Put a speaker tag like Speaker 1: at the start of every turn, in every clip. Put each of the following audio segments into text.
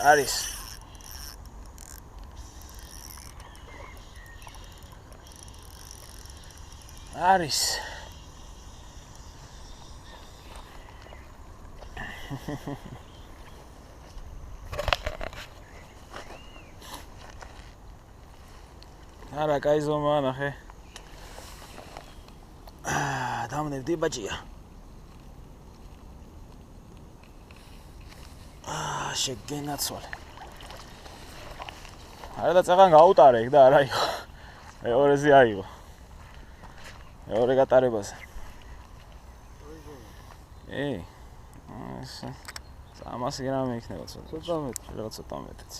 Speaker 1: არის არის არა კაი ზომა ნახე დამნებდი ბაჭია შეგენაცვალე არა და წაღან გაუტარე იქ და არა იყო მეორეზე აიღო მეორე გატარებაზე ეს 300 გრამი იქნება ცოტა მეტიც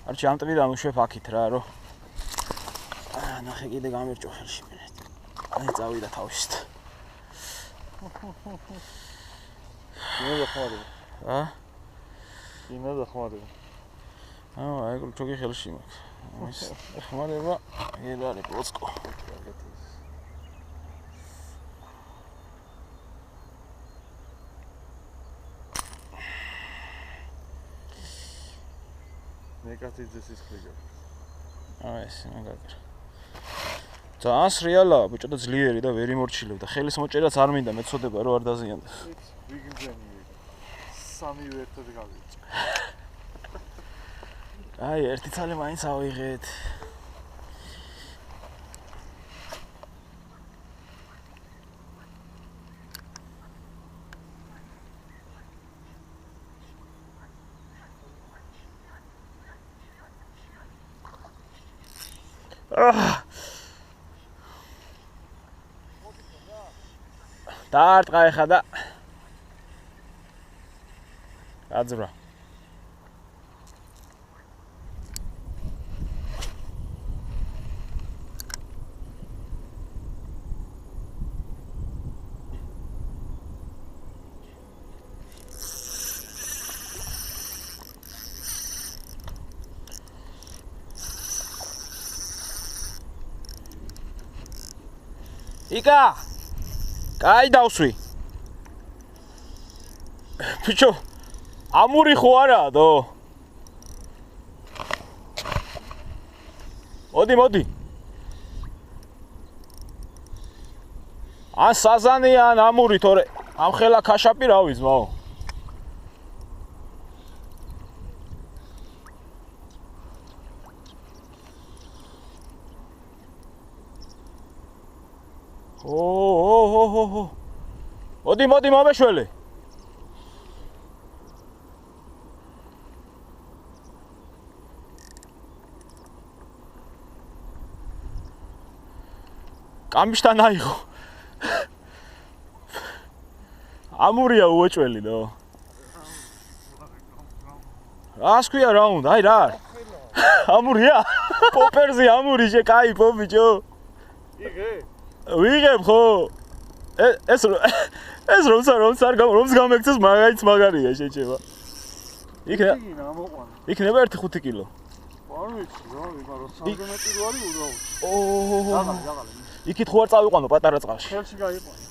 Speaker 1: არჩი ამ ტვიდან უშვებ აქით რა რო ნახე კიდე გამერჭო ხელში მე აი წავიდა თავშით
Speaker 2: იმედა ხმარება იმედა ხმარება
Speaker 1: აი გულჩოგი ხელში მაქვს ის ხმარება ეგ არის პლოცკო
Speaker 2: ნეკატიძეს ის ხლიგა
Speaker 1: ეს მაგარი ძალიან სრიალაა ბიჭო და ძლიერი და ვერ იმორჩილებდა ხელის მოჭერაც არ მინდა მეცოდება რომ არ დაზიანდეს
Speaker 2: ვიგზენი სამივე ერთად გავიჭე
Speaker 1: აი ერთი ცალი მაინც ავიღეთ დაარტყა ეხა და გაძვრა იკა კაი დავსვი ბიჭო ამური ხო არაა დო მოდი ან საზანია ან ამური თორე ამ ხელა ქაშაპი რა ვიზმაო მოდი მომეშველი კამბიშთან აიღო ამურია უეჭველი დო რას ქვია რა უნდა აი რა ამურია პოპერზე ამური შე კაი პოპიჭო ვიღებ ხო ეს რომს გამექცეს მაგაიც მაგარია შეჭება იქნება 1.5 კილო
Speaker 2: არ ვიცი რა ვიღარო სანტიმეტრი რო არის უბრალოდ
Speaker 1: ჯაღალი იქით ხო არ წავიყვანო პატარა წყალში
Speaker 2: ხელში გაიყვანე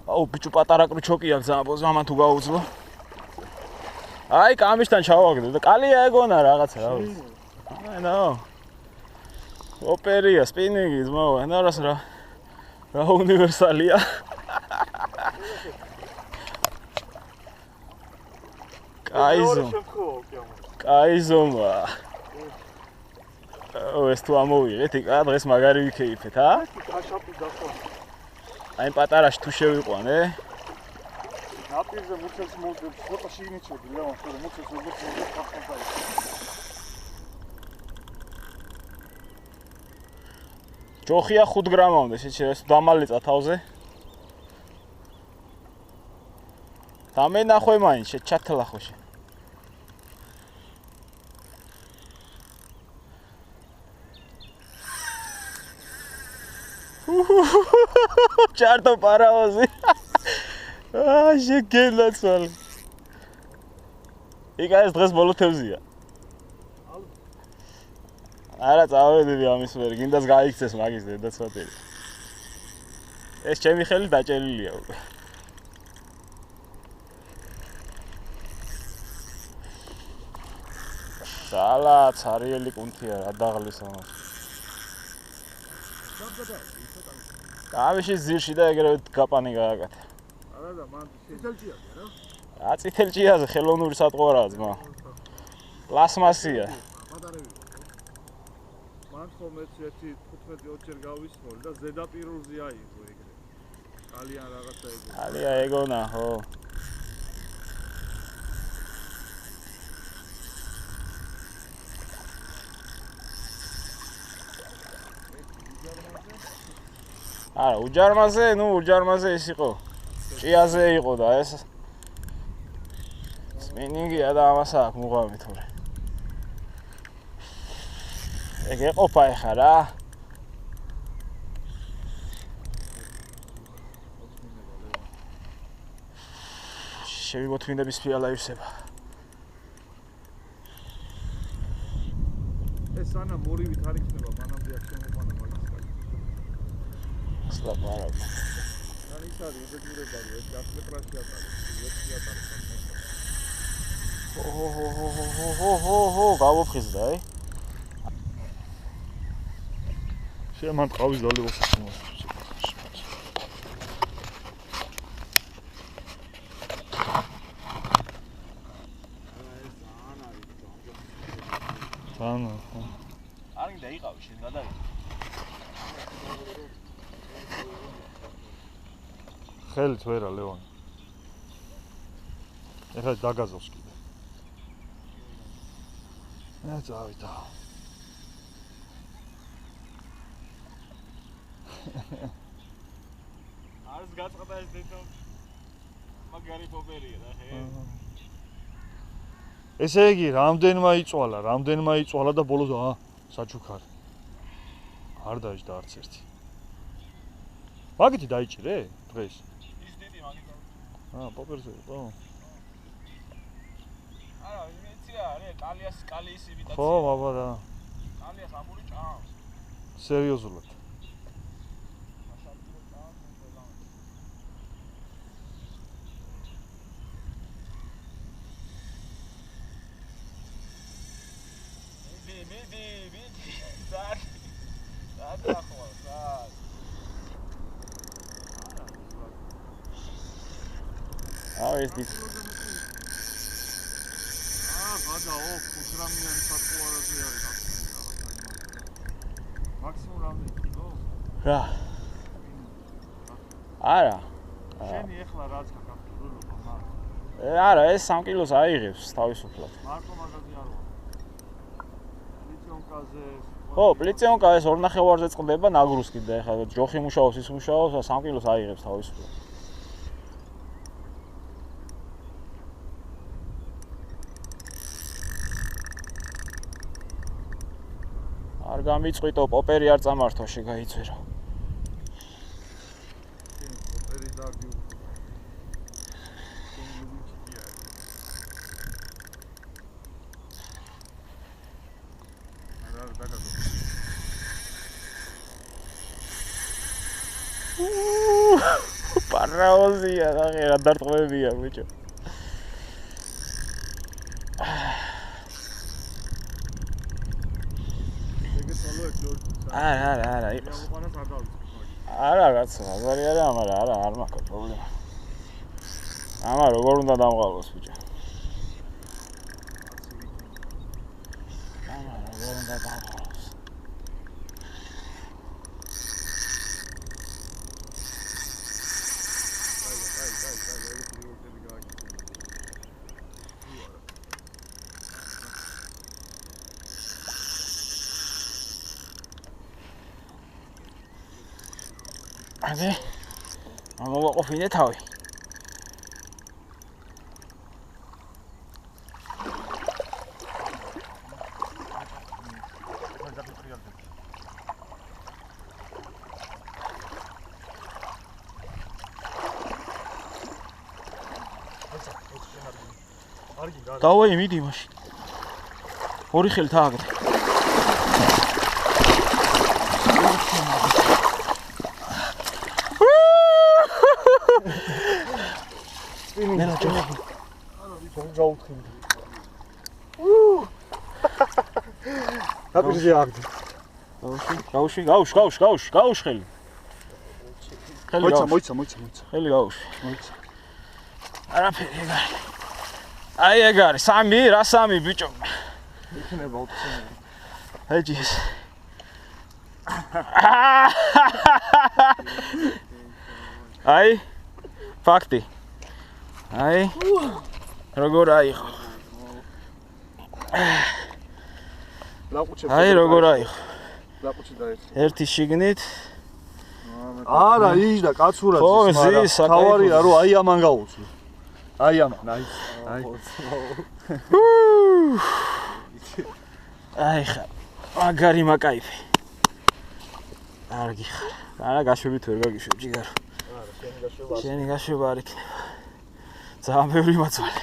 Speaker 1: აუ ბიჭო პატარა კრუჩოკი აქვს ზამბოზ ამან თუ გაუძლო აი კამიშთან ჩავაგდე და კალია ეგონა რაღაცა რა ვიცი ანა ოპერია სპინინგი ზმაო ანა რა უნივერსალია კაიზომა ეს თუ ამოვიღეთ იკა დღეს მაგარი ვიქეიფეთ ა აი პატარაში თუ შევიყვანე
Speaker 2: ნაპირზე მუცელს მოდებს ცოტა შიგნიჩები ლევან ხო მუცელს მოდებს ხახხაი
Speaker 1: ჯოხია 5 გრამამდე შეჩერეს დამალეწა თავზე დამენახვე მაინც შეჩათლა ხოშე ჩარტო პარაოზი შეგენაცვალე იკა ეს დღეს ბოლო თევზია არა წავედები ამის ვერ გინდას გაიქცეს მაგის დედაცვათელი ეს ჩემი ხელი დაჭერილია უკვე ზალა цаრიელი კუნთია რა დაღლის ამას. გამიში ზირში და ეგრევე გაპანი გააკეთა.
Speaker 2: არა და მან წითელჭია რა?
Speaker 1: რა წითელჭიაზე ხელოვნური სატყუარაა ძმა. პლასმასია.
Speaker 2: მან ხომეც ერთი 15-20 ჯერ გავისმოლი და ზედაპირულზე აიღო ეგრე. ძალიან რაღაცა ეგო.
Speaker 1: ალია ეგონა ხო. არა, უჯარმაზე ის იყო. ჭიაზე იყო და ეს სპინინგია და ამას აქვს მუღამი თორე. ეგ ეყოფა ეხა რა. შევიმოთმინდების ფიალა ივსება.
Speaker 2: ეს ანა მორივით არ იქნება მანამდე აქ შემოყვანა მაგის კაცი.
Speaker 1: სლაპარა.
Speaker 2: ან ის არის ეგრეებარი ეს გასწრაფი ატარებს, ლექსი ატარებს.
Speaker 1: ო, გავოფხიზდა, აი.
Speaker 2: შემან ყავის დალევოს ახლა. ანა.
Speaker 1: არ გინდა იყავი შენ გადავიდე.
Speaker 2: ხელით ვერა ლეონი. ეხლა დაგაზოს კიდე. წავიდა.
Speaker 1: არის გაწყდა ეს დედო. მაგარი პოპერია რა ხე.
Speaker 2: ესე იგი, რამდენმა იწვალა და ბოლოს საჩუქარი. არ დაიჭდა არც ერთი. მაგითი დაიჭირე დღეს?
Speaker 1: ის დიდი მაგითი.
Speaker 2: პოპერზე იყო.
Speaker 1: არა, იმეცია, არა, კალიას იმიტაცია.
Speaker 2: ხო, მაბარა.
Speaker 1: კალიას ამური ჭამს.
Speaker 2: სერიოზულად.
Speaker 1: ეს ის
Speaker 2: გადაო 5 გრამიანი სატყუარაზე არის რაღაცა. მაქსიმუმ რამდენი კილო?
Speaker 1: რა. არა.
Speaker 2: შენი ეხლა რაც გაკეთებულობა მაგ.
Speaker 1: არა, ეს 3 კილოს აიღებს თავისუფლად.
Speaker 2: მარტო მაგაზე არ ვარ. პლიციონკაზე
Speaker 1: ხო, პლიციონკა ეს 2 ნახევარზე წყდება ნაგრუს კიდე ეხლა ჯოხი მუშაობს, ის მუშაობს და 3 კილოს აიღებს თავისუფლად. არ გამიწყვიტო, პოპერი არ წამართვა, შეგაიცვერო.
Speaker 2: პოპერი დაგი უფრო.
Speaker 1: პარაოზია და რა დარტყმებია ბიჭო. არა, იყოს. არა, კაცო, აზარი არა, მაგრამ არ მაქვს პრობლემა. ამა როგორ უნდა დამყაროს ბიჭო? ამა როგორ უნდა დამყაროს? აზე მოვაყოფინე თავი. დავაი მიდი მაშინ. ორი ხელით ააგდე. ნელა ჯო.
Speaker 3: დაპირზე აგდი.
Speaker 1: გაუშვი ხელი.
Speaker 3: მოიცა.
Speaker 1: ხელი გაუშვი.
Speaker 3: მოიცა.
Speaker 1: არაფერი ეგ არის. აი ეგ არის 3, რა 3 ბიჭო.
Speaker 3: იქნება 20.
Speaker 1: ეჯის. აი ფაქტი. აი როგორ აიღო.
Speaker 3: ლაყუჩებს.
Speaker 1: აი როგორ აიღო.
Speaker 3: ლაყუჩი დაერთ.
Speaker 1: ერთი შიგნით.
Speaker 3: არა, იჯდა კაცურად
Speaker 1: ხო,
Speaker 3: ის, მაგრამ
Speaker 1: ზის, საკაიფო
Speaker 3: თავარია
Speaker 1: ზის.
Speaker 3: რომ აი ამან გაუწვი. აი ამან, აი.
Speaker 1: აი ხა. მაგარი მაკაიფი. კარგი ხარ. არა გაშვებით ვერ გაგიშვებ ჯიგარო.
Speaker 3: არა, შენი გაშვება.
Speaker 1: შენი გაშვება არ იქნება. ძალიან ბევრი მაწვალი.